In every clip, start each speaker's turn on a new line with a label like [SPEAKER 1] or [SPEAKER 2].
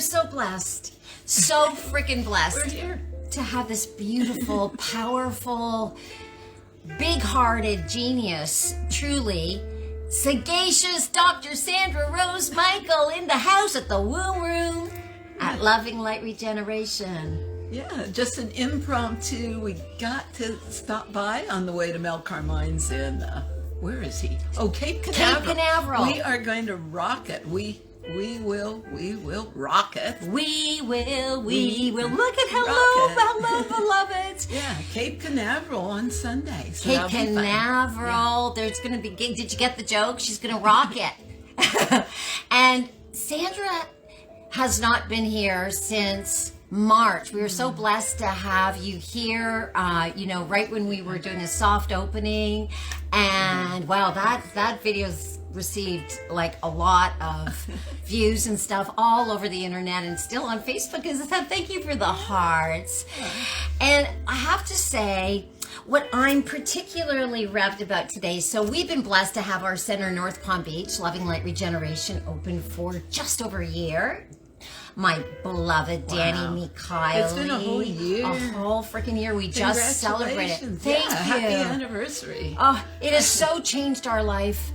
[SPEAKER 1] so blessed, so freaking blessed.
[SPEAKER 2] We're here
[SPEAKER 1] to have this beautiful, powerful, big-hearted genius, truly sagacious Dr. Sandra Rosemichael in the house at the womb room at Loving Light Regeneration.
[SPEAKER 2] Yeah, just an impromptu. We got to stop by on the way to Mel Carmine's in, where is he? Oh, Cape Canaveral.
[SPEAKER 1] Cape Canaveral.
[SPEAKER 2] We are going to rock it. We will rock it.
[SPEAKER 1] We will. Look at hello, beloveds.
[SPEAKER 2] Yeah, Cape Canaveral on Sunday. So
[SPEAKER 1] Cape Canaveral. Yeah. There's going to be, did you get the joke? She's going to rock it. And Sandra has not been here since March. We were so blessed to have you here, right when we were doing a soft opening. And wow, that video's received like a lot of views and stuff all over the internet and still on Facebook. Thank you for the hearts. And I have to say, what I'm particularly revved about today, so we've been blessed to have our center in North Palm Beach, Loving Light Regeneration, open for just over a year. My beloved Danny Michael.
[SPEAKER 2] It's been a whole year.
[SPEAKER 1] A whole freaking year. We just celebrated. Thank you.
[SPEAKER 2] Happy anniversary.
[SPEAKER 1] Oh, it has so changed our life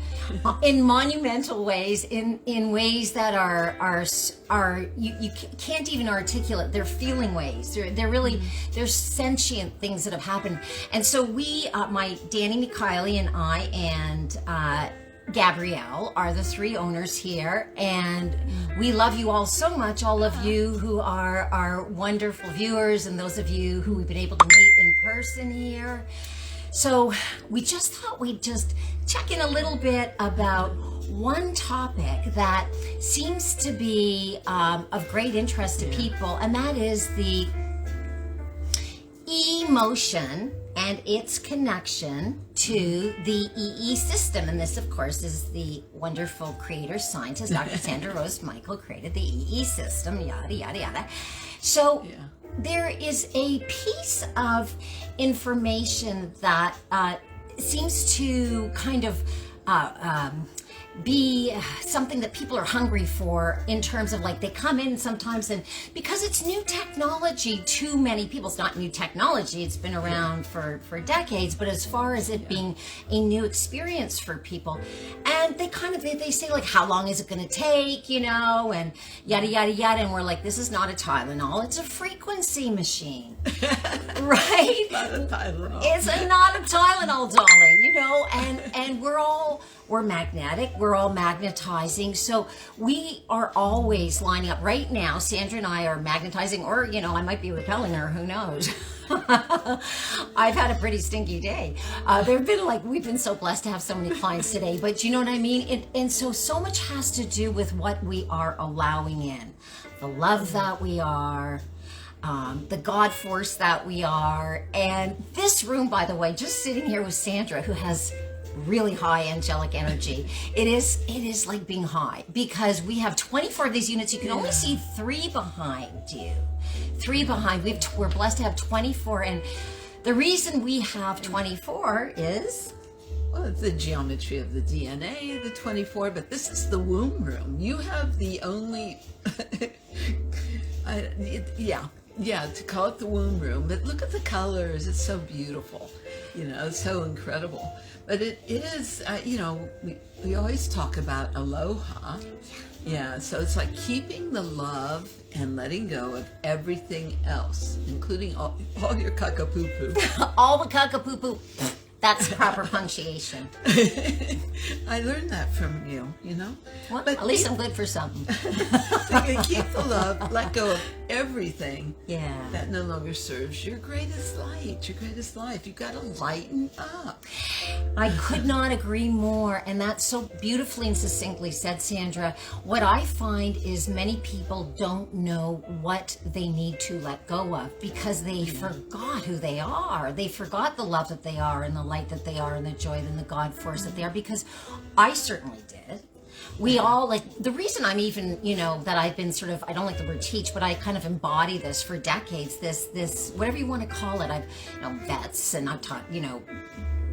[SPEAKER 1] in monumental ways, in ways that are you can't even articulate. They're feeling ways. They're really, they're sentient things that have happened. And so we, my Danny Michael and I and Gabrielle are the three owners here, and we love you all so much, all of you who are our wonderful viewers and those of you who we've been able to meet in person here. So we just thought we'd just check in a little bit about one topic that seems to be of great interest to people, and that is the emotion and its connection to the EESystem. And this, of course, is the wonderful creator scientist, Dr. Sandra Rosemichael, created the EESystem, yada, yada, yada. So there is a piece of information that seems to kind of be something that people are hungry for, in terms of, like, they come in sometimes, and because it's new technology to many people, it's not new technology, it's been around for decades, but as far as it being a new experience for people, and they kind of, they say, like, how long is it going to take, and yada, yada, yada, and we're like, this is not a Tylenol, it's a frequency machine. Right?
[SPEAKER 2] Not a Tylenol.
[SPEAKER 1] It's not a Tylenol, darling, and we're magnetic, we're all magnetizing, so we are always lining up. Right now, Sandra and I are magnetizing, or, I might be repelling her, who knows. I've had a pretty stinky day. We've been so blessed to have so many clients today, but you know what I mean? And so much has to do with what we are allowing in. The love that we are, the God force that we are. And this room, by the way, just sitting here with Sandra, who has really high angelic energy, it is like being high, because we have 24 of these units. You can only see 3 behind you. 3 behind. We're blessed to have 24, and the reason we have 24 is,
[SPEAKER 2] well, it's the geometry of the DNA, the 24, but this is the womb room. You have the only to call it the womb room, but look at the colors. It's so beautiful, it's so incredible. But it is, we always talk about aloha. Yeah, so it's like keeping the love and letting go of everything else, including all your caca-poo-poo.
[SPEAKER 1] All the caca-poo-poo. That's proper punctuation.
[SPEAKER 2] I learned that from you,
[SPEAKER 1] Well, but at least I'm good for something.
[SPEAKER 2] So you can keep the love, let go of everything that no longer serves your greatest light, your greatest life. You've got to lighten up.
[SPEAKER 1] I could not agree more, and that's so beautifully and succinctly said, Sandra. What I find is many people don't know what they need to let go of, because they forgot who they are. They forgot the love that they are, and the light that they are, and the joy and the God force that they are, because I certainly did. We all, like, the reason I'm even, that I've been sort of, I don't like the word teach, but I kind of embody this for decades, this whatever you want to call it. I've, vets, and I've taught,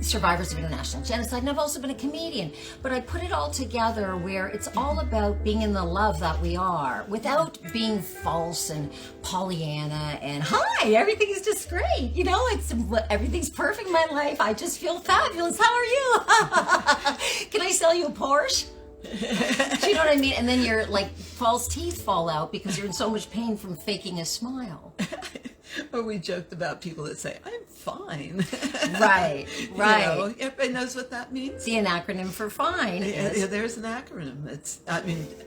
[SPEAKER 1] survivors of international genocide, and I've also been a comedian. But I put it all together where it's all about being in the love that we are, without being false and Pollyanna and hi, everything is just great. You know, it's everything's perfect in my life. I just feel fabulous. How are you? Can I sell you a Porsche? Do you know what I mean? And then your like false teeth fall out because you're in so much pain from faking a smile.
[SPEAKER 2] Or we joked about people that say, I'm fine.
[SPEAKER 1] Right.
[SPEAKER 2] You know, everybody knows what that means.
[SPEAKER 1] The acronym for fine is...
[SPEAKER 2] Yeah, there's an acronym.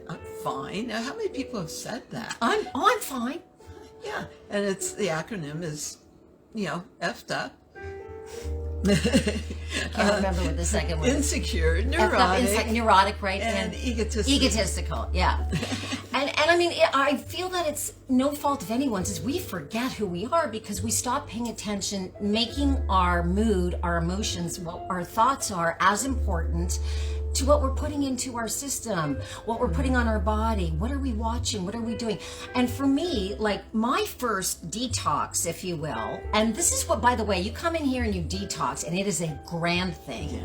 [SPEAKER 2] I'm fine. Now, how many people have said that?
[SPEAKER 1] I'm fine.
[SPEAKER 2] Yeah, and the acronym is, effed up.
[SPEAKER 1] I can't remember what the second one is.
[SPEAKER 2] Insecure, neurotic,
[SPEAKER 1] right?
[SPEAKER 2] And egotistical.
[SPEAKER 1] Egotistical, yeah. and I mean, I feel that it's no fault of anyone's, is we forget who we are because we stop paying attention, making our mood, our emotions, what our thoughts are as important to what we're putting into our system, what we're putting on our body, what are we watching, what are we doing. And for me, like my first detox, if you will, and this is what, by the way, you come in here and you detox and it is a grand thing. Yeah.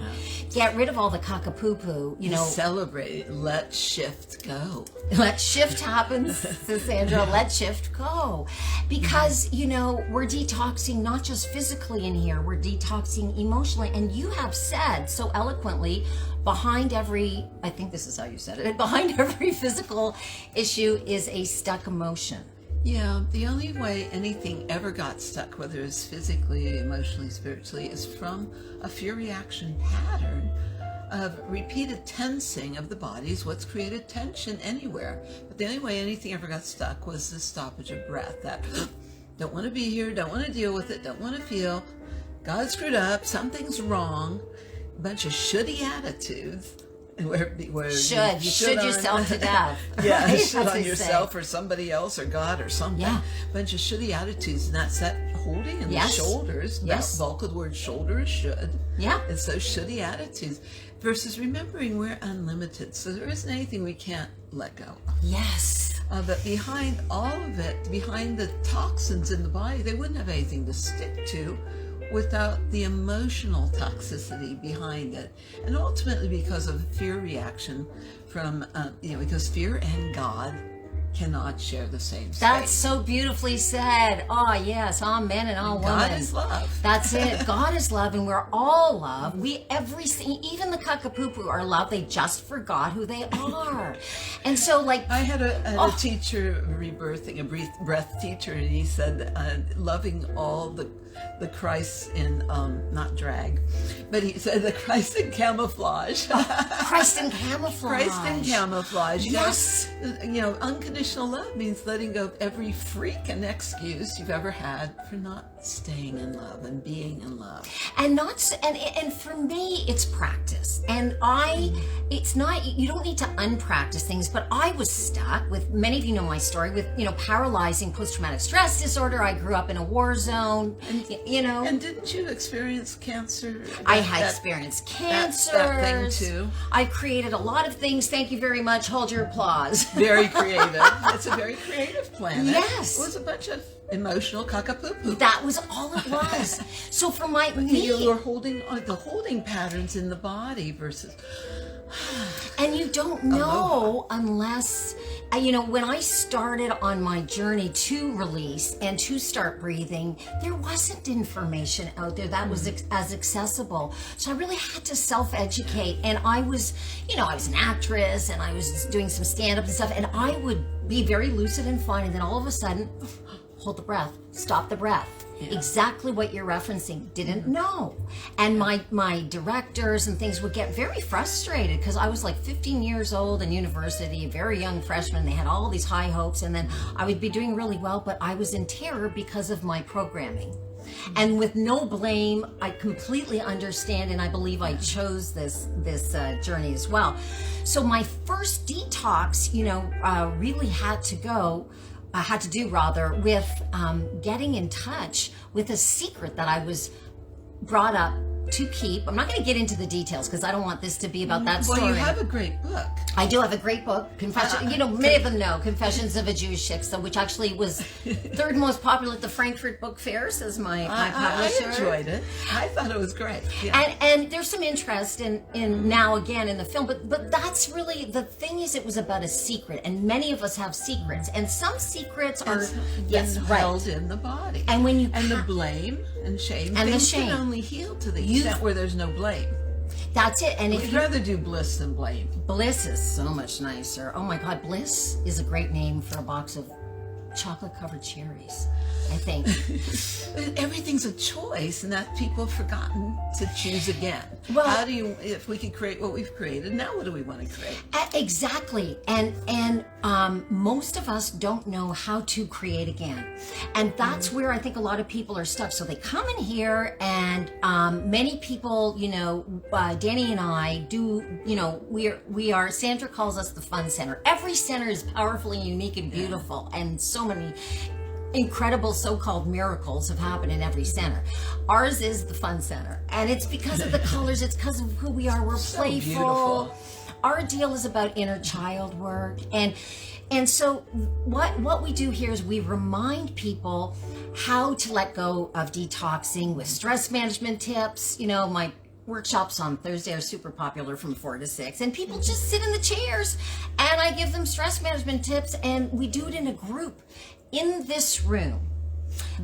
[SPEAKER 1] Get rid of all the caca-poo-poo,
[SPEAKER 2] Celebrate, let shift go.
[SPEAKER 1] Let shift happen, says Sandra, let shift go. Because, we're detoxing not just physically in here, we're detoxing emotionally. And you have said so eloquently, behind every, I think this is how you said it, behind every physical issue is a stuck emotion.
[SPEAKER 2] Yeah, the only way anything ever got stuck, whether it's physically, emotionally, spiritually, is from a fear reaction pattern of repeated tensing of the body is what's created tension anywhere. But the only way anything ever got stuck was the stoppage of breath. That don't want to be here, don't want to deal with it, don't want to feel, God screwed up, something's wrong. A bunch of shouldy attitudes. Where you should
[SPEAKER 1] yourself to death.
[SPEAKER 2] Yeah, right? Should on yourself or somebody else or God or something.
[SPEAKER 1] Yeah.
[SPEAKER 2] A bunch of shouldy attitudes, and that's that holding in the shoulders.
[SPEAKER 1] Yes.
[SPEAKER 2] The bulk of the word shoulder is should.
[SPEAKER 1] Yeah.
[SPEAKER 2] It's those shouldy attitudes versus remembering we're unlimited. So there isn't anything we can't let go of.
[SPEAKER 1] Yes.
[SPEAKER 2] But behind all of it, behind the toxins in the body, they wouldn't have anything to stick to without the emotional toxicity behind it. And ultimately because of fear reaction from, because fear and God cannot share the same space.
[SPEAKER 1] That's so beautifully said. Oh, yes, amen and all women.
[SPEAKER 2] God is love.
[SPEAKER 1] That's it. God is love, and we're all love. Even the cuckapoo are love. They just forgot who they are. And so, like...
[SPEAKER 2] I had a teacher, rebirthing, a breath teacher, and he said, loving all the Christ in, not drag, but he said the Christ in camouflage.
[SPEAKER 1] Christ in camouflage.
[SPEAKER 2] Christ in camouflage.
[SPEAKER 1] Yes.
[SPEAKER 2] Unconditional love means letting go of every freak and excuse you've ever had for not staying in love and being in love.
[SPEAKER 1] And for me, it's practice. And it's not, you don't need to unpractice things, but I was stuck with, many of you know my story, with, paralyzing post-traumatic stress disorder. I grew up in a war zone.
[SPEAKER 2] And didn't you experience cancer?
[SPEAKER 1] I had experienced cancer.
[SPEAKER 2] That thing too.
[SPEAKER 1] I created a lot of things. Thank you very much. Hold your applause.
[SPEAKER 2] Very creative. It's a very creative planet.
[SPEAKER 1] Yes.
[SPEAKER 2] It was a bunch of emotional caca-poo-poo.
[SPEAKER 1] That was all it was. So for
[SPEAKER 2] you were holding the holding patterns in the body versus.
[SPEAKER 1] And you don't know unless, when I started on my journey to release and to start breathing, there wasn't information out there that was as accessible. So I really had to self-educate. And I was, I was an actress and I was doing some stand-up and stuff, and I would be very lucid and fine. And then all of a sudden, hold the breath, stop the breath. Yeah. Exactly what you're referencing. Didn't know. And my directors and things would get very frustrated because I was like 15 years old in university, a very young freshman. They had all these high hopes, and then I would be doing really well, but I was in terror because of my programming. And with no blame, I completely understand, and I believe I chose this journey as well. So my first detox, really had to do with getting in touch with a secret that I was brought up to keep. I'm not going to get into the details because I don't want this to be about that story.
[SPEAKER 2] Well, you have a great book.
[SPEAKER 1] I do have a great book, Confession. Many of them know Confessions of a Jewish Chick, so which actually was third most popular at the Frankfurt Book Fair, says my publisher.
[SPEAKER 2] I enjoyed it. I thought it was great. Yeah.
[SPEAKER 1] And there's some interest in now again in the film, but that's really the thing. Is it was about a secret, and many of us have secrets, and some secrets are
[SPEAKER 2] held in the body,
[SPEAKER 1] and when you
[SPEAKER 2] the blame and shame,
[SPEAKER 1] and
[SPEAKER 2] things
[SPEAKER 1] the shame
[SPEAKER 2] can only heal to the extent where there's no blame.
[SPEAKER 1] That's it. And
[SPEAKER 2] We'd rather do bliss than blame.
[SPEAKER 1] Bliss is so much nicer. Oh my God, Bliss is a great name for a box of chocolate-covered cherries, I think.
[SPEAKER 2] Everything's a choice, and that people have forgotten to choose again.
[SPEAKER 1] Well,
[SPEAKER 2] how do you? If we could create what we've created, now what do we want to create?
[SPEAKER 1] Exactly, and most of us don't know how to create again, and that's where I think a lot of people are stuck. So they come in here, and many people, Danny and I do. We are. Sandra calls us the fun center. Every center is powerfully unique and beautiful, and so many incredible so-called miracles have happened in every center. Ours is the fun center, and it's because of the colors. It's because of who we are. We're so playful. Beautiful. Our deal is about inner child work, and so what we do here is we remind people how to let go of detoxing with stress management tips. My workshops on Thursday are super popular from 4 to 6, and people just sit in the chairs, and I give them stress management tips, and we do it in a group in this room,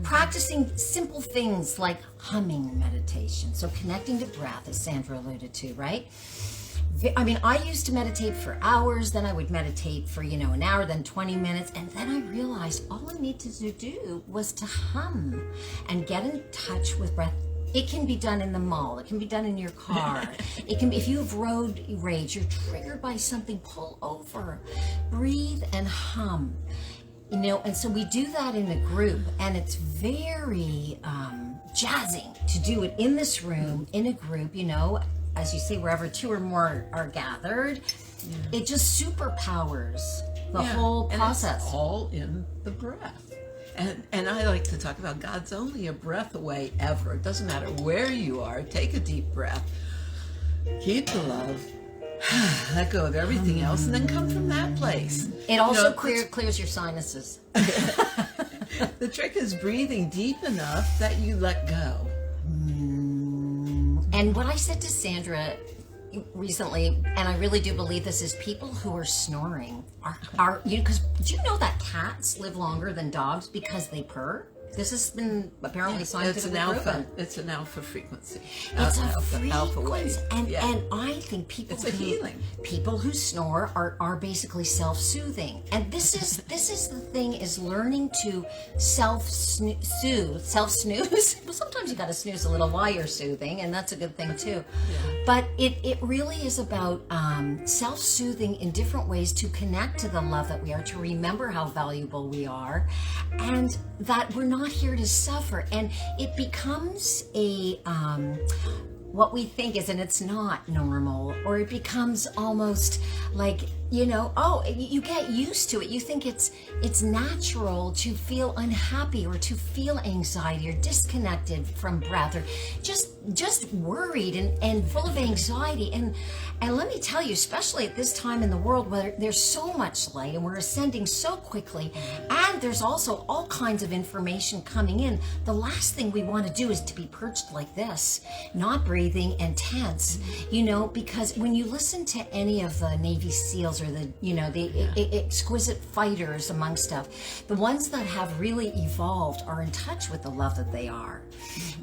[SPEAKER 1] practicing simple things like humming meditation, so connecting to breath, as Sandra alluded to, right? I mean, I used to meditate for hours, then I would meditate for, an hour, then 20 minutes, and then I realized all I needed to do was to hum and get in touch with breath. It can be done in the mall. It can be done in your car. It can be, if you have road rage, you're triggered by something, pull over, breathe and hum. And so we do that in a group, and it's very jazzing to do it in this room, in a group, as you say, wherever 2 or more are gathered. It just superpowers the whole process.
[SPEAKER 2] And it's all in the breath. And I like to talk about God's only a breath away ever. It doesn't matter where you are. Take a deep breath. Keep the love. Let go of everything else, and then come from that place.
[SPEAKER 1] It also clears your sinuses.
[SPEAKER 2] The trick is breathing deep enough that you let go.
[SPEAKER 1] And what I said to Sandra recently, and I really do believe this, is people who are snoring are because do you know that cats live longer than dogs because they purr? This has been apparently scientifically proven.
[SPEAKER 2] It's an alpha frequency.
[SPEAKER 1] It's a
[SPEAKER 2] alpha wave.
[SPEAKER 1] And I think people people who snore are basically self-soothing. And this is the thing, is learning to self-snooze. Well, sometimes you got to snooze a little while you're soothing, and that's a good thing too. Yeah. But it really is about self-soothing in different ways to connect to the love that we are, to remember how valuable we are, and that we're not here to suffer. And it becomes a what we think is, and it's not normal, or it becomes almost like, you get used to it. You think it's natural to feel unhappy, or to feel anxiety, or disconnected from breath, or just worried and full of anxiety. And let me tell you, especially at this time in the world where there's so much light and we're ascending so quickly, and there's also all kinds of information coming in, the last thing we want to do is to be perched like this, not breathing and tense, because when you listen to any of the Navy SEALs, or the exquisite fighters among stuff, the ones that have really evolved are in touch with the love that they are,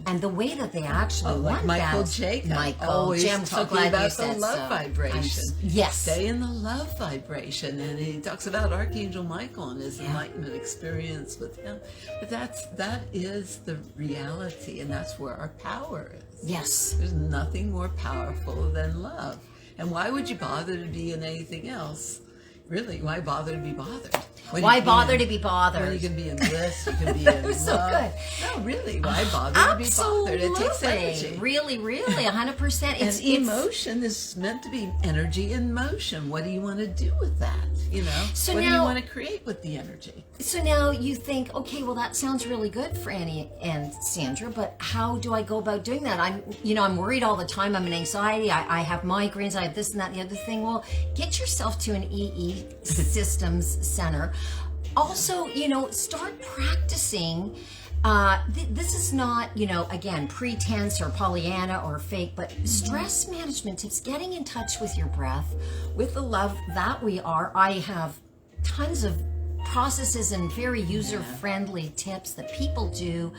[SPEAKER 1] and the way that they actually
[SPEAKER 2] like Michael+High, always
[SPEAKER 1] I'm so glad
[SPEAKER 2] about
[SPEAKER 1] you said
[SPEAKER 2] the love vibration.
[SPEAKER 1] Yes,
[SPEAKER 2] stay in the love vibration, and he talks about Archangel Michael and his enlightenment experience with him. But that is the reality, and that's where our power is.
[SPEAKER 1] Yes,
[SPEAKER 2] there's nothing more powerful than love. And why would you bother to be in anything else? Really, why bother to be bothered?
[SPEAKER 1] Why bother to be bothered?
[SPEAKER 2] When you can be in bliss, you can be in love.
[SPEAKER 1] So good.
[SPEAKER 2] No, really, why bother to be bothered? It takes energy.
[SPEAKER 1] Really, 100%.
[SPEAKER 2] It's emotion is meant to be energy in motion. What do you want to do with that? You know,
[SPEAKER 1] so
[SPEAKER 2] what
[SPEAKER 1] now,
[SPEAKER 2] do you want to create with the energy?
[SPEAKER 1] So now you think, okay, well that sounds really good, Frannie and Sandra, but how do I go about doing that? I'm worried all the time. I'm in anxiety. I have migraines. I have this and that and the other thing. Well, get yourself to an EESystem center. Also, start practicing. This is not, again, pretense or Pollyanna or fake, but stress management tips, getting in touch with your breath, with the love that we are. I have tons of processes and very user-friendly tips that people do,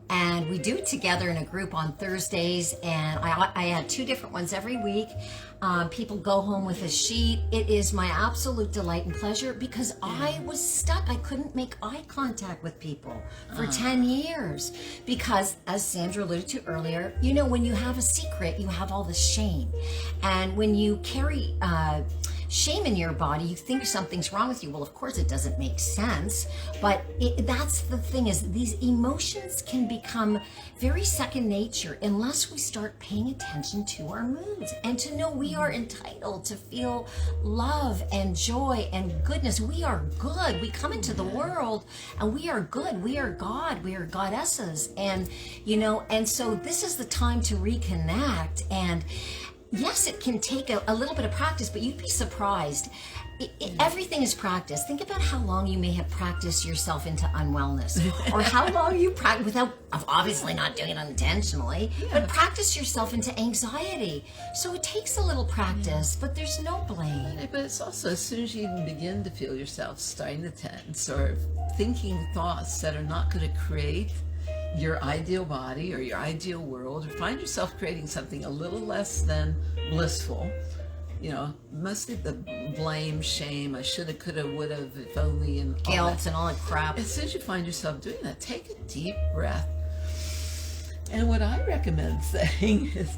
[SPEAKER 1] and we do it together in a group on Thursdays, and I add 2 different ones every week. People go home with a sheet. It is my absolute delight and pleasure because I was stuck. I couldn't make eye contact with people for 10 years because, as Sandra alluded to earlier, when you have a secret, you have all the shame. And when you carry shame in your body, you think something's wrong with you. Well, of course it doesn't make sense, but that's the thing, is these emotions can become very second nature unless we start paying attention to our moods and to know we are entitled to feel love and joy and goodness. We are good. We come into the world and we are good. We are God. We are goddesses. And, and so this is the time to reconnect. And yes, it can take a little bit of practice, but you'd be surprised. Everything is practice. Think about how long you may have practiced yourself into unwellness, or how long you practice without, obviously not doing it unintentionally, but practice yourself into anxiety. So it takes a little practice, but there's no blame.
[SPEAKER 2] But it's also, as soon as you even begin to feel yourself starting to tense or thinking thoughts that are not going to create your ideal body or your ideal world, or find yourself creating something a little less than blissful, mostly the blame, shame, I shoulda, coulda, woulda, if only, and
[SPEAKER 1] guilt and all that crap.
[SPEAKER 2] As soon as you find yourself doing that, take a deep breath. And what I recommend saying is,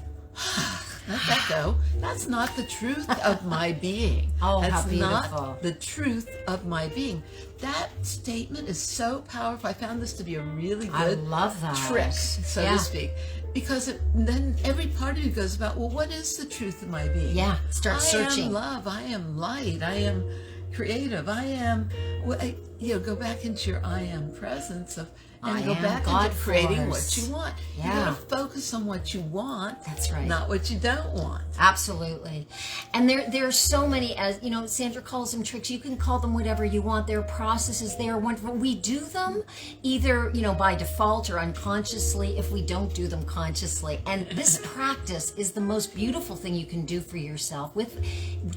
[SPEAKER 2] let that go. That's not the truth of my being.
[SPEAKER 1] Oh,
[SPEAKER 2] that's
[SPEAKER 1] how beautiful.
[SPEAKER 2] Not the truth of my being. That statement is so powerful. I found this to be a really good
[SPEAKER 1] I love that.
[SPEAKER 2] trick, so to speak. Because then every part of you goes about, well, what is the truth of my being?
[SPEAKER 1] Yeah, start searching.
[SPEAKER 2] I am love. I am light. I am creative. I am, go back into your I am presence of, and go back
[SPEAKER 1] God
[SPEAKER 2] into creating
[SPEAKER 1] force.
[SPEAKER 2] what you want.
[SPEAKER 1] Yeah.
[SPEAKER 2] You got to focus on what you want.
[SPEAKER 1] That's right.
[SPEAKER 2] Not what you don't want.
[SPEAKER 1] Absolutely. And there are so many, as Sandra calls them tricks. You can call them whatever you want. There are processes. They are wonderful. We do them either, by default or unconsciously if we don't do them consciously. And this practice is the most beautiful thing you can do for yourself,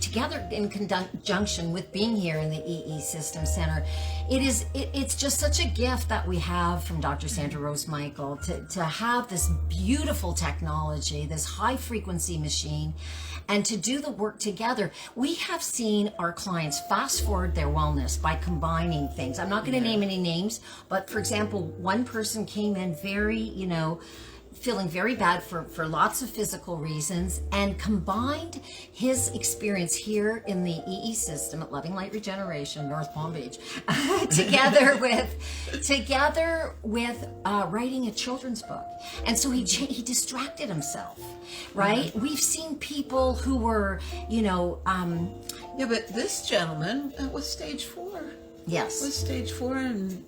[SPEAKER 1] together in conjunction with being here in the EESystem Center. It's just such a gift that we have from Dr. Sandra Rosemichael to have this beautiful technology, this high frequency machine, and to do the work together. We have seen our clients fast forward their wellness by combining things. I'm not going to name any names, but for example, one person came in very, feeling very bad for lots of physical reasons, and combined his experience here in the EESystem at Loving Light Regeneration, North Palm Beach, together with writing a children's book. And so he distracted himself, right? We've seen people who were,
[SPEAKER 2] but this gentleman was stage 4.
[SPEAKER 1] Yes.
[SPEAKER 2] Was stage 4 and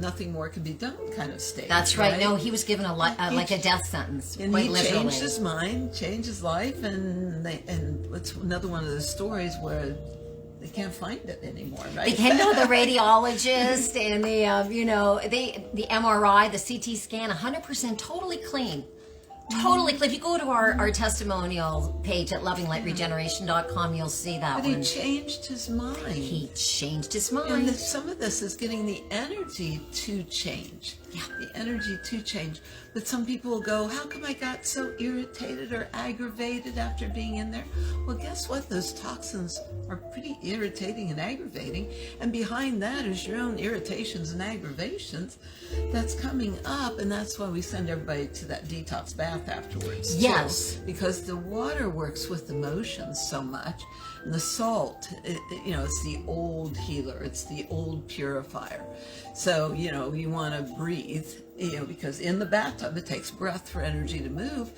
[SPEAKER 2] nothing more can be done kind of stage.
[SPEAKER 1] That's right. No, he was given like a death sentence.
[SPEAKER 2] And
[SPEAKER 1] quite
[SPEAKER 2] he
[SPEAKER 1] literally
[SPEAKER 2] changed his mind, changed his life, and it's another one of those stories where they can't find it anymore, right?
[SPEAKER 1] They can't know the radiologist and the MRI, the CT scan, 100% totally clean. Totally clean. If you go to our testimonial page at lovinglightregeneration.com, you'll see that
[SPEAKER 2] But he changed his mind.
[SPEAKER 1] He changed his mind.
[SPEAKER 2] And some of this is getting the energy to change. the energy to change. But some people will go, how come I got so irritated or aggravated after being in there? Well, guess what? Those toxins are pretty irritating and aggravating. And behind that is your own irritations and aggravations that's coming up. And that's why we send everybody to that detox bath afterwards.
[SPEAKER 1] Yes.
[SPEAKER 2] Too, because the water works with emotions so much. And the salt, it's the old healer. It's the old purifier. So, you want to breathe, because in the bathtub, it takes breath for energy to move.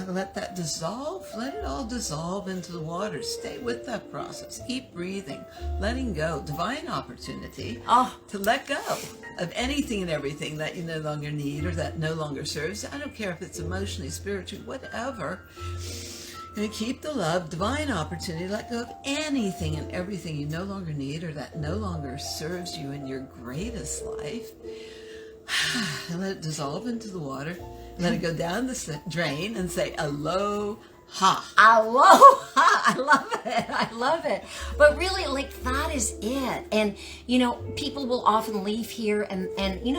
[SPEAKER 2] Let that dissolve. Let it all dissolve into the water. Stay with that process. Keep breathing, letting go. Divine opportunity to let go of anything and everything that you no longer need or that no longer serves. I don't care if it's emotionally, spiritually, whatever. And keep the love, divine opportunity, let go of anything and everything you no longer need or that no longer serves you in your greatest life. And let it dissolve into the water. Let it go down the drain and say, aloha.
[SPEAKER 1] Aloha. I love it. I love it. But really, that is it. And, people will often leave here and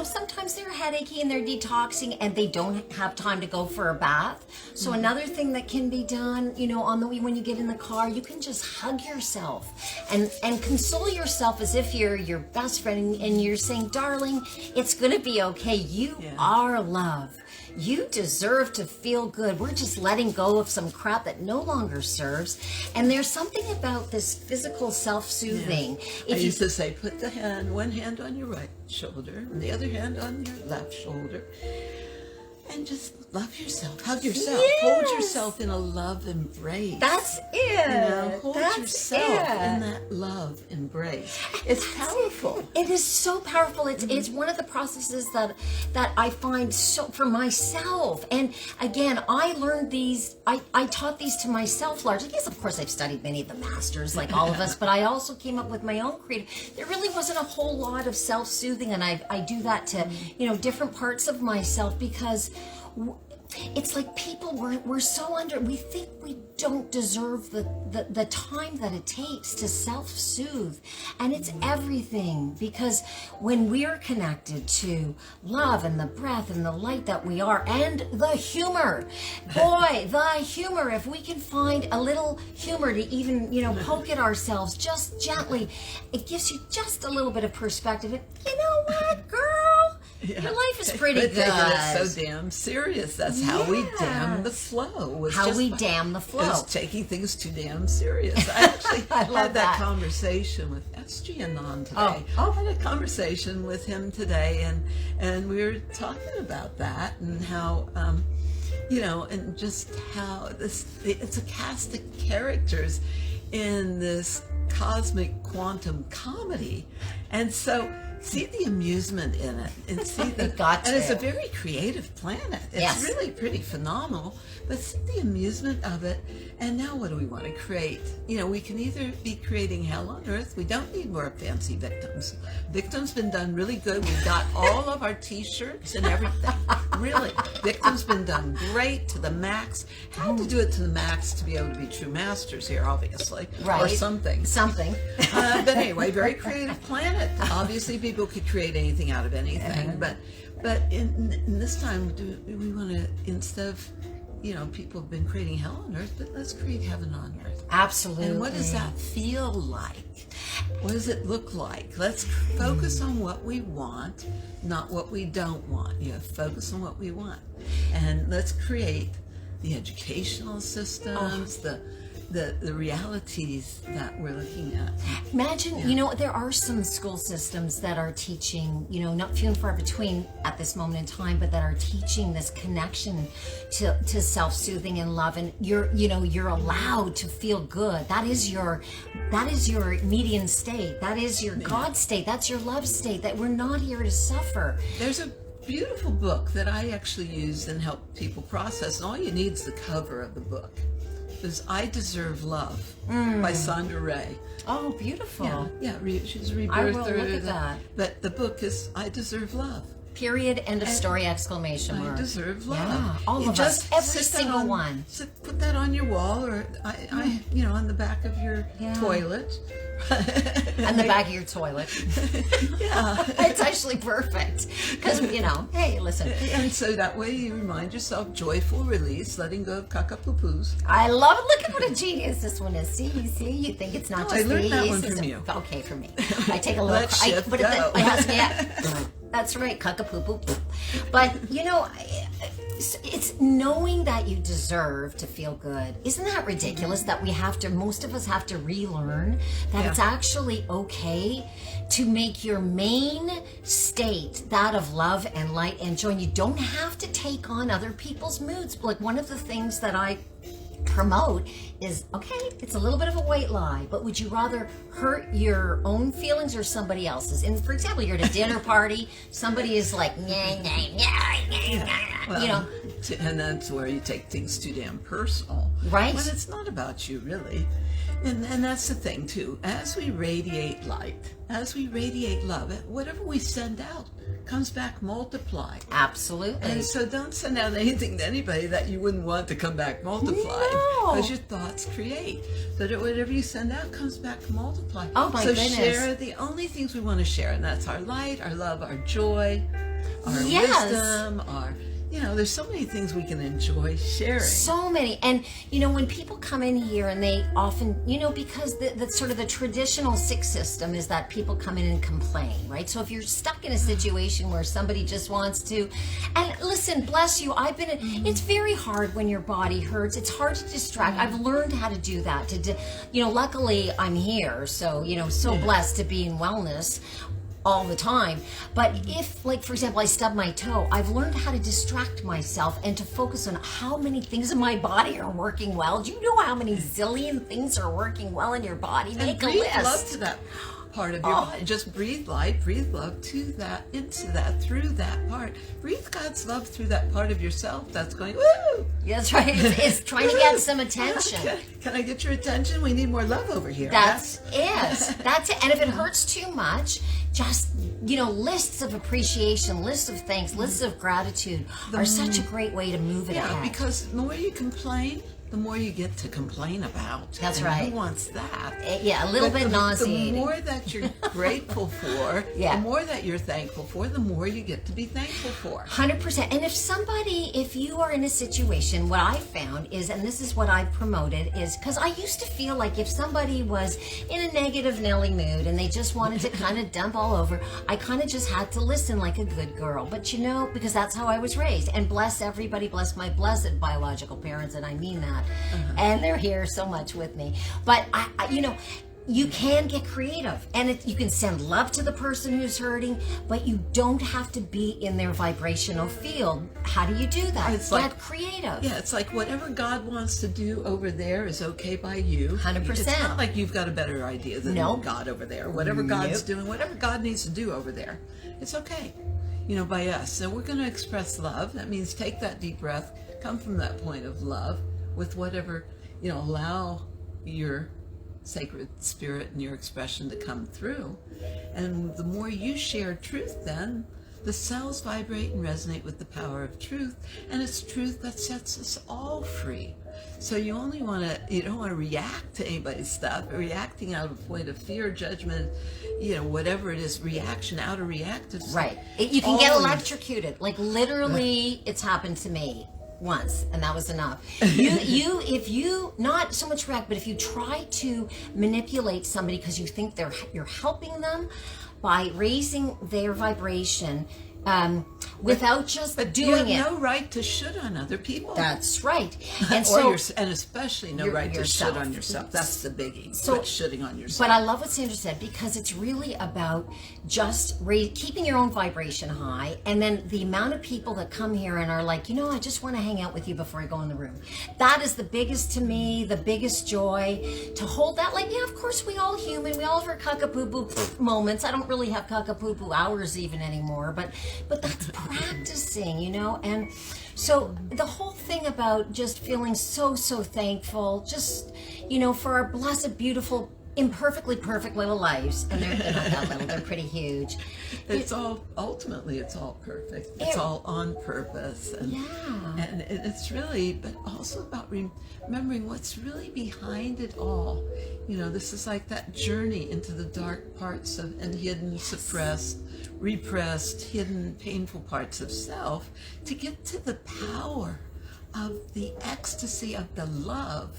[SPEAKER 1] sometimes they're headachy and they're detoxing and they don't have time to go for a bath. So another thing that can be done, on the way when you get in the car, you can just hug yourself and console yourself as if you're your best friend and you're saying, darling, it's going to be okay. You are love. You deserve to feel good. We're just letting go of some crap that no longer serves. And there's something about this physical self-soothing.
[SPEAKER 2] I used to say, put one hand on your right shoulder and the other hand on your left shoulder. And just love yourself. Hug yourself.
[SPEAKER 1] Yes.
[SPEAKER 2] Hold yourself in a love embrace.
[SPEAKER 1] That's it.
[SPEAKER 2] Hold
[SPEAKER 1] That's
[SPEAKER 2] yourself in that love embrace. It's powerful.
[SPEAKER 1] It is so powerful. It's one of the processes that I find so for myself. And again, I learned these. I taught these to myself largely. Yes, of course, I've studied many of the masters, like all of us. But I also came up with my own creative. There really wasn't a whole lot of self-soothing, and I do that to different parts of myself because. It's like people we're so we think we don't deserve the time that it takes to self-soothe, and it's everything, because when we're connected to love and the breath and the light that we are and the humor, if we can find a little humor to even poke at ourselves just gently, it gives you just a little bit of perspective. And you know what, girl? Your life is pretty good.
[SPEAKER 2] It's so damn serious. That's how we damn the flow.
[SPEAKER 1] Damn the flow.
[SPEAKER 2] It's taking things too damn serious. I actually had that conversation with S.G. Anand today. I had a conversation with him today, and we were talking about that and how, and just how it's a cast of characters in this cosmic quantum comedy. And so see the amusement in it, and see and it's a very creative planet. It's really pretty phenomenal. But see the amusement of it. And now what do we want to create? We can either be creating hell on earth. We don't need more fancy victims. Victim's been done really good. We've got all of our t-shirts and everything. Really. Victim's been done great to the max. Had to do it to the max to be able to be true masters here, obviously.
[SPEAKER 1] Right.
[SPEAKER 2] Or something. But anyway, very creative planet. Obviously, people could create anything out of anything. But in this time, do we want to, instead of people have been creating hell on earth, but let's create heaven on earth.
[SPEAKER 1] Absolutely.
[SPEAKER 2] And what does that feel like? What does it look like? Let's focus on what we want, not what we don't want. Focus on what we want. And let's create the educational systems, the realities that we're looking at.
[SPEAKER 1] Imagine, there are some school systems that are teaching, not few and far between at this moment in time, but that are teaching this connection to self-soothing and love. And you're allowed to feel good. That is your median state. That is your God state. That's your love state. That we're not here to suffer.
[SPEAKER 2] There's a beautiful book that I actually use and help people process. And all you need is the cover of the book. Is I Deserve Love by Sandra.
[SPEAKER 1] Oh, beautiful.
[SPEAKER 2] Yeah, she's a rebirther.
[SPEAKER 1] I will look at that.
[SPEAKER 2] But the book is I Deserve Love.
[SPEAKER 1] Period. End of story. Exclamation
[SPEAKER 2] I
[SPEAKER 1] mark.
[SPEAKER 2] deserve love.
[SPEAKER 1] Yeah, all
[SPEAKER 2] You
[SPEAKER 1] of us.
[SPEAKER 2] just
[SPEAKER 1] Every
[SPEAKER 2] sit that
[SPEAKER 1] single
[SPEAKER 2] on-
[SPEAKER 1] one.
[SPEAKER 2] Put that on your wall, or on the back of your
[SPEAKER 1] Yeah.
[SPEAKER 2] toilet.
[SPEAKER 1] And the back of your toilet.
[SPEAKER 2] Yeah.
[SPEAKER 1] It's actually perfect. Because, hey, listen.
[SPEAKER 2] And so that way you remind yourself, joyful release, letting go of caca-poo-poos.
[SPEAKER 1] I love it. Look at what a genius this one is. See, you think it's not
[SPEAKER 2] Oh,
[SPEAKER 1] just
[SPEAKER 2] I learned
[SPEAKER 1] the
[SPEAKER 2] that
[SPEAKER 1] EE
[SPEAKER 2] one
[SPEAKER 1] system.
[SPEAKER 2] from you.
[SPEAKER 1] Okay, from me. I take a look.
[SPEAKER 2] Let shift
[SPEAKER 1] put it
[SPEAKER 2] go.
[SPEAKER 1] That's right, cuckapoo. But, it's knowing that you deserve to feel good. Isn't that ridiculous that most of us have to relearn that it's actually okay to make your main state that of love and light and joy. And you don't have to take on other people's moods. Like, one of the things that I promote is, okay, it's a little bit of a white lie, but would you rather hurt your own feelings or somebody else's? And for example, you're at a dinner party, somebody is like,
[SPEAKER 2] Well, and that's where you take things too damn personal.
[SPEAKER 1] Right.
[SPEAKER 2] When it's not about you, really. And that's the thing, too. As we radiate light, as we radiate love, whatever we send out comes back multiplied.
[SPEAKER 1] Absolutely.
[SPEAKER 2] And so don't send out anything to anybody that you wouldn't want to come back multiplied.
[SPEAKER 1] No.
[SPEAKER 2] Because your thoughts create. So that whatever you send out comes back multiplied.
[SPEAKER 1] Oh, my goodness.
[SPEAKER 2] So share the only things we want to share, and that's our light, our love, our joy, our
[SPEAKER 1] Yes.
[SPEAKER 2] wisdom, our... there's so many things we can enjoy sharing.
[SPEAKER 1] So many. And, when people come in here and they often, because the sort of the traditional sick system is that people come in and complain, right? So if you're stuck in a situation where somebody just wants to, and listen, bless you, it's very hard when your body hurts. It's hard to distract. I've learned how to do that. Luckily I'm here. So, blessed to be in wellness all the time. But if, like, for example, I stub my toe, I've learned how to distract myself and to focus on how many things in my body are working well. Do you know how many zillion things are working well in your body? Make a
[SPEAKER 2] breathe
[SPEAKER 1] list.
[SPEAKER 2] love to that part of your body. Just breathe light, breathe love to that, into that, through that part. Breathe God's love through that part of yourself that's going, woo!
[SPEAKER 1] That's right. It's trying to get some attention.
[SPEAKER 2] Can I get your attention? We need more love over here.
[SPEAKER 1] That's it. That's it. And if it hurts too much, just, lists of appreciation, lists of thanks, lists of gratitude are such a great way to move it ahead.
[SPEAKER 2] Because the more you complain, the more you get to complain about.
[SPEAKER 1] That's
[SPEAKER 2] and
[SPEAKER 1] right.
[SPEAKER 2] Who wants that?
[SPEAKER 1] A little bit nauseating.
[SPEAKER 2] The more that you're grateful for, the more that you're thankful for, the more you get to be thankful for.
[SPEAKER 1] 100%. And if you are in a situation, what I found is, and this is what I've promoted, is because I used to feel like if somebody was in a negative Nelly mood and they just wanted to kind of dump all over, I kind of just had to listen like a good girl. But because that's how I was raised. And bless everybody, bless my blessed biological parents, and I mean that. And they're here so much with me. But you can get creative, and you can send love to the person who's hurting, but you don't have to be in their vibrational field. How do you do that? Get creative.
[SPEAKER 2] Yeah, it's like whatever God wants to do over there is okay by you.
[SPEAKER 1] 100%.
[SPEAKER 2] It's not like you've got a better idea than God over there. Whatever God's doing, whatever God needs to do over there, it's okay. By us. So we're going to express love. That means take that deep breath, come from that point of love with whatever, allow your sacred spirit and your expression to come through. And the more you share truth, then the cells vibrate and resonate with the power of truth, and it's truth that sets us all free. So you don't want to react to anybody's stuff. Reacting out of a point of fear, judgment, whatever it is, reaction, out of reactive stuff.
[SPEAKER 1] Right. You can get electrocuted. Like, literally, it's happened to me once, and that was enough. If you not so much react, but if you try to manipulate somebody because you think you're helping them by raising their vibration, without just doing
[SPEAKER 2] you
[SPEAKER 1] it.
[SPEAKER 2] have no right to shoot on other people.
[SPEAKER 1] That's right. And
[SPEAKER 2] and especially no right to shoot on yourself. That's the biggie.
[SPEAKER 1] So
[SPEAKER 2] shooting on yourself.
[SPEAKER 1] But I love what Sandra said, because it's really about just keeping your own vibration high, and then the amount of people that come here and are like, I just want to hang out with you before I go in the room. That is the biggest, to me, the biggest joy, to hold that. Like, of course, we all human. We all have our cuckapoo moments. I don't really have cuckapoo hours even anymore, but that's practicing, and so the whole thing about just feeling so thankful, just, for our blessed, beautiful imperfectly perfect little lives, and they're not that little, they're pretty huge.
[SPEAKER 2] It's all perfect. It's all on purpose. And, and it's really, but also about remembering what's really behind it all. You know, this is like that journey into the dark parts of, and hidden, suppressed, repressed, hidden, painful parts of self to get to the power of the ecstasy of the love.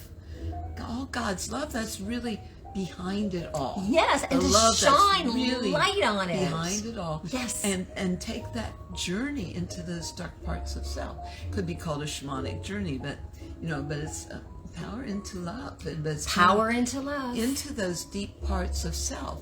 [SPEAKER 2] All God's love that's really behind it all.
[SPEAKER 1] Yes, and
[SPEAKER 2] the
[SPEAKER 1] to
[SPEAKER 2] love
[SPEAKER 1] shine
[SPEAKER 2] that's really
[SPEAKER 1] light on it.
[SPEAKER 2] Behind it all.
[SPEAKER 1] Yes.
[SPEAKER 2] And take that journey into those dark parts of self. Could be called a shamanic journey, but but it's power into love. And it's
[SPEAKER 1] power into love.
[SPEAKER 2] Into those deep parts of self.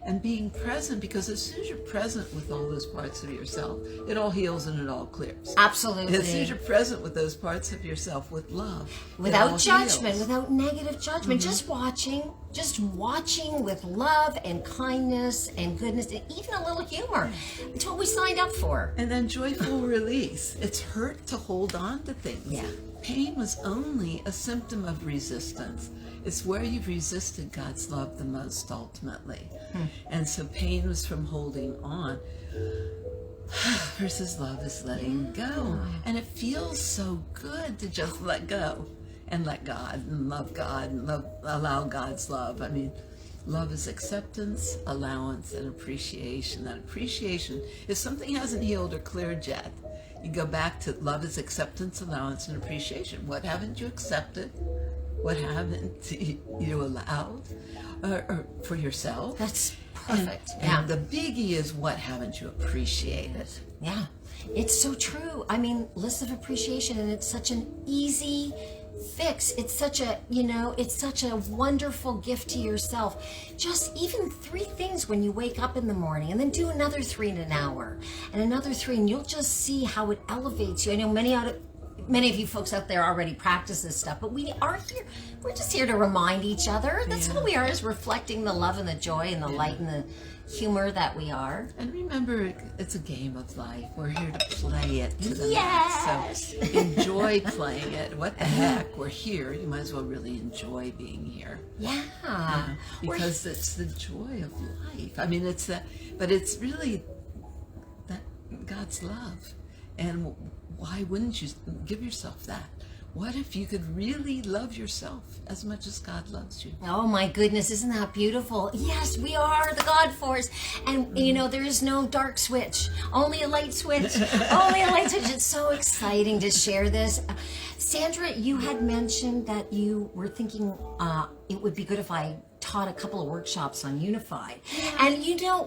[SPEAKER 2] And being present, because as soon as you're present with all those parts of yourself, it all heals and it all clears.
[SPEAKER 1] Absolutely.
[SPEAKER 2] As soon as you're present with those parts of yourself with love.
[SPEAKER 1] Without judgment, without negative judgment,
[SPEAKER 2] Mm-hmm.
[SPEAKER 1] just watching with love and kindness and goodness and even a little humor. It's what we signed up for.
[SPEAKER 2] And then joyful release. It's hurt to hold on to things.
[SPEAKER 1] Yeah.
[SPEAKER 2] Pain was only a symptom of resistance. It's where you've resisted God's love the most ultimately. And so pain was from holding on versus love is letting go. And it feels so good to just let go and let God and allow God's love. I mean, love is acceptance, allowance, and appreciation. That appreciation, if something hasn't healed or cleared yet, you go back to love is acceptance, allowance, and appreciation. What haven't you accepted? What haven't you allowed or for yourself?
[SPEAKER 1] That's perfect.
[SPEAKER 2] And the biggie is what haven't you appreciated?
[SPEAKER 1] Yeah, it's so true. I mean, list of appreciation, and it's such an easy fix. It's such a, it's such a wonderful gift to yourself. Just even 3 things when you wake up in the morning, and then do another 3 in an hour, and another 3, and you'll just see how it elevates you. I know many of you folks out there already practice this stuff, but we are here. We're just here to remind each other. That's what we are, is reflecting the love and the joy and the light and the humor that we are.
[SPEAKER 2] And remember, it's a game of life. We're here to play it to the
[SPEAKER 1] Yes.
[SPEAKER 2] max. So enjoy playing it. What the heck? We're here. You might as well really enjoy being here.
[SPEAKER 1] Yeah.
[SPEAKER 2] Because it's the joy of life. I mean, but it's really that God's love. And why wouldn't you give yourself that? What if you could really love yourself as much as God loves you?
[SPEAKER 1] Oh my goodness, isn't that beautiful? Yes, we are the God force. And there is no dark switch, only a light switch. Only a light switch. It's so exciting to share this. Sandra, you had mentioned that you were thinking it would be good if I taught a couple of workshops on Unified. And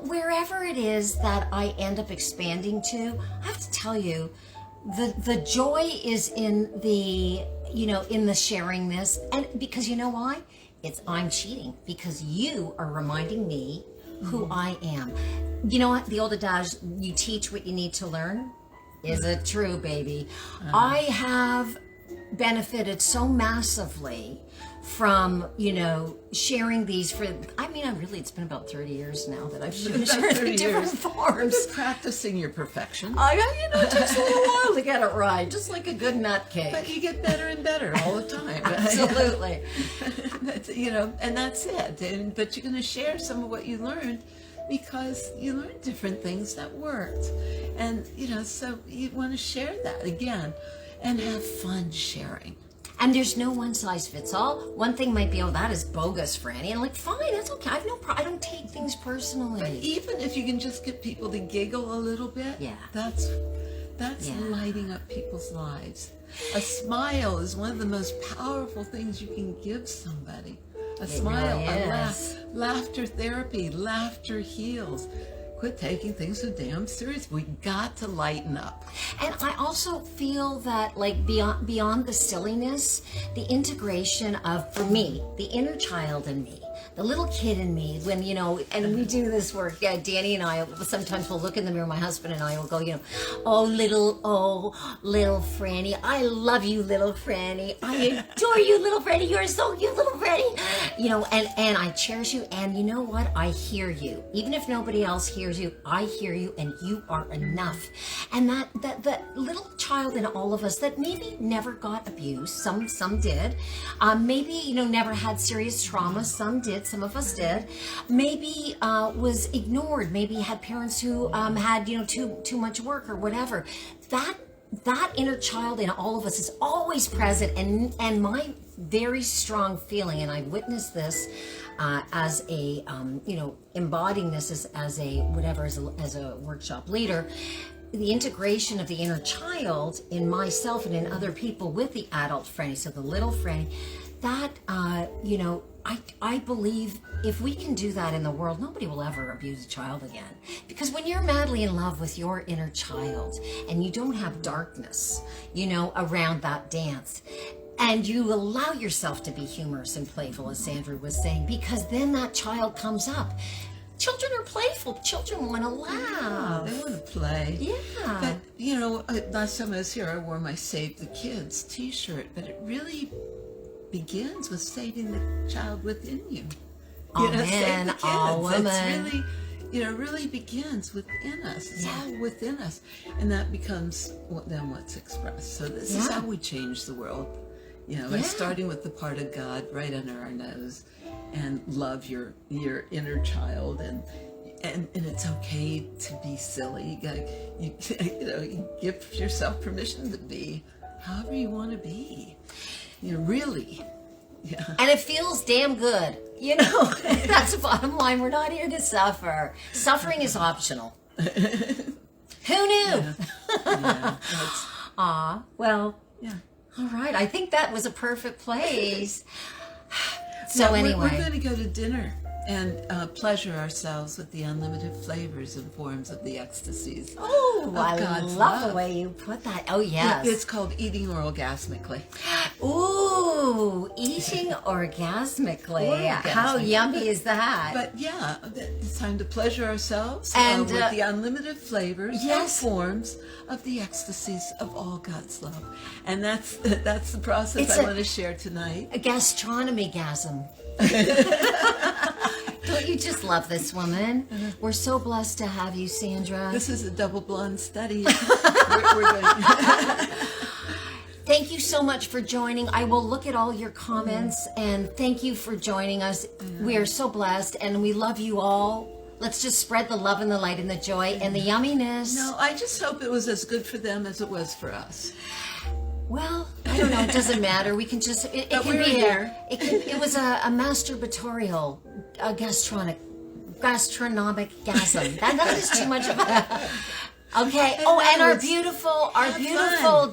[SPEAKER 1] wherever it is that I end up expanding to, I have to tell you, the joy is in the in the sharing this, and because you know why? I'm cheating because you are reminding me who I am. You know what? The old adage, you teach what you need to learn. Is it true, baby? I have benefited so massively from sharing these it's been about 30 years now that I've shared in different forms.
[SPEAKER 2] You're practicing your perfection.
[SPEAKER 1] It takes a little while to get it right, just like a good nut cake.
[SPEAKER 2] But you get better and better all the time.
[SPEAKER 1] Absolutely.
[SPEAKER 2] And that's it. But you're going to share some of what you learned because you learned different things that worked. And, so you want to share that again and have fun sharing.
[SPEAKER 1] And there's no one size fits all. One thing might be, that is bogus, Frannie. And I'm like, fine, that's okay. I have no problem. I don't take things personally.
[SPEAKER 2] But even if you can just get people to giggle a little bit, that's lighting up people's lives. A smile is one of the most powerful things you can give somebody. A smile,
[SPEAKER 1] really
[SPEAKER 2] a laugh, laughter therapy, laughter heals. Quit taking things so damn serious. We got to lighten up.
[SPEAKER 1] And I also feel that, beyond the silliness, the integration of, for me, the inner child in me, the little kid in me, when, and we do this work, Danny and I, sometimes we'll look in the mirror, my husband and I will go, oh, little Frannie, I love you, little Frannie. I adore you, little Frannie. You're so cute, little Frannie. Frannie. You know, and I cherish you. And you know what? I hear you. Even if nobody else hears you, I hear you, and you are enough. And that little child in all of us that maybe never got abused, some did, maybe, you know, never had serious trauma, some did, some of us did, maybe was ignored, maybe had parents who had, you know, too much work or whatever. That inner child in all of us is always present, and my very strong feeling, and I witnessed this as a you know, embodying this as a workshop leader, the integration of the inner child in myself and in other people with the adult Frannie, so the little Frannie, that you know, I believe if we can do that in the world, nobody will ever abuse a child again. Because when you're madly in love with your inner child and you don't have darkness, you know, around that dance, and you allow yourself to be humorous and playful, as Sandra was saying, because then that child comes up. Children are playful. Children want to laugh.
[SPEAKER 2] They want to play.
[SPEAKER 1] Yeah.
[SPEAKER 2] But, you know, last time I was here, I wore my Save the Kids t-shirt, but it really begins with saving the child within you.
[SPEAKER 1] Oh,
[SPEAKER 2] You know, save
[SPEAKER 1] man.
[SPEAKER 2] the kids.
[SPEAKER 1] Oh, woman.
[SPEAKER 2] It's really, you know, really begins within us. It's all within us. And that becomes then what's expressed. So this is how we change the world. You know, by starting with the part of God right under our nose, and love your inner child, and it's okay to be silly. You know, you give yourself permission to be however you want to be. You know, really. Yeah.
[SPEAKER 1] And it feels damn good. You know, that's the bottom line. We're not here to suffer. Suffering is optional. Who knew?
[SPEAKER 2] Yeah.
[SPEAKER 1] Aw, well,
[SPEAKER 2] Yeah.
[SPEAKER 1] all right. I think that was a perfect place. So
[SPEAKER 2] Now,
[SPEAKER 1] anyway.
[SPEAKER 2] we're going to go to dinner and pleasure ourselves with the unlimited flavors and forms of the ecstasies.
[SPEAKER 1] Oh, I
[SPEAKER 2] God's
[SPEAKER 1] love the
[SPEAKER 2] love.
[SPEAKER 1] way you put that. Oh, yes.
[SPEAKER 2] It's called eating orgasmically.
[SPEAKER 1] Ooh, eating orgasmically. How
[SPEAKER 2] Orgasmically.
[SPEAKER 1] yummy is that?
[SPEAKER 2] But yeah, it's time to pleasure ourselves
[SPEAKER 1] And,
[SPEAKER 2] with the unlimited flavors and
[SPEAKER 1] yes.
[SPEAKER 2] forms of the ecstasies of all God's love. And that's the process
[SPEAKER 1] It's
[SPEAKER 2] I
[SPEAKER 1] a-
[SPEAKER 2] want to share tonight.
[SPEAKER 1] A gastronomy-gasm. Don't you just love this woman? We're so blessed to have you, Sandra.
[SPEAKER 2] This is a double blonde study. we're going.
[SPEAKER 1] Thank you so much for joining. I will look at all your comments, and thank you for joining us. We are so blessed, and we love you all. Let's just spread the love and the light and the joy and the yumminess.
[SPEAKER 2] No, I just hope it was as good for them as it was for us.
[SPEAKER 1] Well, I don't know. It doesn't matter. We can just. It
[SPEAKER 2] But
[SPEAKER 1] can
[SPEAKER 2] we're
[SPEAKER 1] be
[SPEAKER 2] here.
[SPEAKER 1] It was a masturbatorial, gastronomic gasm. That is too much of a. Okay.
[SPEAKER 2] And
[SPEAKER 1] Oh, and
[SPEAKER 2] now
[SPEAKER 1] our
[SPEAKER 2] it's-
[SPEAKER 1] beautiful
[SPEAKER 2] have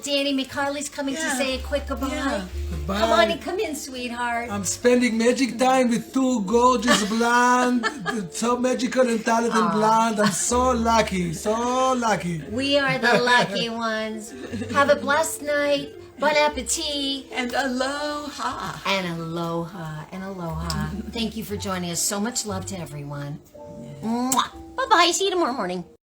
[SPEAKER 1] Danny McCarley's coming to
[SPEAKER 2] Yeah.
[SPEAKER 1] say a quick goodbye.
[SPEAKER 2] Yeah.
[SPEAKER 3] Goodbye.
[SPEAKER 1] Come on and come in, sweetheart.
[SPEAKER 3] I'm spending magic time with two gorgeous blonde, so magical and talented blonde. I'm so lucky, so lucky.
[SPEAKER 1] We are the lucky ones. Have a blessed night. Bon appetit.
[SPEAKER 2] And aloha.
[SPEAKER 1] And aloha. And aloha. Thank you for joining us. So much love to everyone. Mwah. Bye-bye. See you tomorrow morning.